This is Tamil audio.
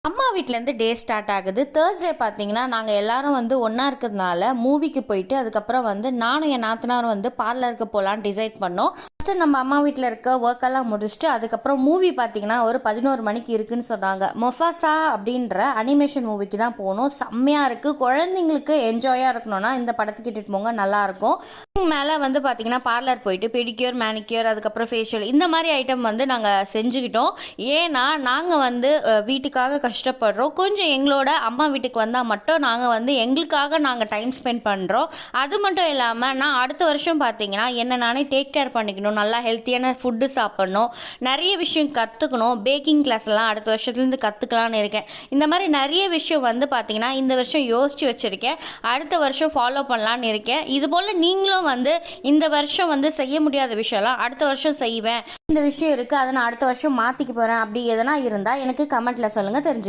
அம்மா வீட்லேருந்து டே ஸ்டார்ட் ஆகுது. தேர்ஸ்டே பார்த்தீங்கன்னா, நாங்க எல்லாரும் வந்து ஒண்ணா இருக்கிறதுனால மூவிக்கு போயிட்டு, அதுக்கப்புறம் வந்து நானும் என் நாத்தனாரும் வந்து பார்லருக்கு போலான்னு டிசைட் பண்ணோம். ஃபர்ஸ்ட்டு நம்ம அம்மா வீட்ல இருக்க ஒர்க்கெல்லாம் முடிச்சுட்டு, அதுக்கப்புறம் மூவி பார்த்தீங்கன்னா, ஒரு 11 மணிக்கு இருக்குன்னு சொன்னாங்க. மொஃபாசா அப்படின்ற அனிமேஷன் மூவிக்கு தான் போனோம். செம்மையா இருக்கு. குழந்தைங்களுக்கு என்ஜாயா இருக்கணும்னா இந்த படத்துக்கு இட்டுட்டு போங்க, நல்லாயிருக்கும். மேலே வந்து பார்த்தீங்கன்னா, பார்லர் போயிட்டு பெடிக்யூர், மேனிக்யூர், அதுக்கப்புறம் ஃபேஷியல் இந்த மாதிரி ஐட்டம் வந்து நாங்கள் செஞ்சுக்கிட்டோம். ஏன்னா, நாங்கள் வந்து வீட்டுக்காக கஷ்டப்படுறோம். கொஞ்சம் எங்களோட அம்மா வீட்டுக்கு வந்தால் மட்டும் நாங்கள் வந்து எங்களுக்காக நாங்கள் டைம் ஸ்பெண்ட் பண்ணுறோம். அது மட்டும் இல்லாமல் நான் அடுத்த வருஷம் பார்த்தீங்கன்னா என்ன நானே டேக் கேர் பண்ணிக்கணும், நல்லா ஹெல்த்தியான ஃபுட்டு சாப்பிட்ணும், நிறைய விஷயம் கற்றுக்கணும். பேக்கிங் கிளாஸ்லாம் அடுத்த வருஷத்துலேருந்து கற்றுக்கலான்னு இருக்கேன். இந்த மாதிரி நிறைய விஷயம் வந்து பார்த்தீங்கன்னா இந்த வருஷம் யோசித்து வச்சுருக்கேன். அடுத்த வருஷம் ஃபாலோ பண்ணலான்னு இருக்கேன். இதுபோல் நீங்களும் வந்து இந்த வருஷம் வந்து செய்ய முடியாத விஷயம்லாம் அடுத்த வருஷம் செய்வேன், இந்த விஷயம் இருக்குது அதை நான் அடுத்த வருஷம் மாற்றிக்க போகிறேன் அப்படி எதனா இருந்தால் எனக்கு கமெண்ட்டில் சொல்லுங்கள், தெரிஞ்சுக்கலாம்.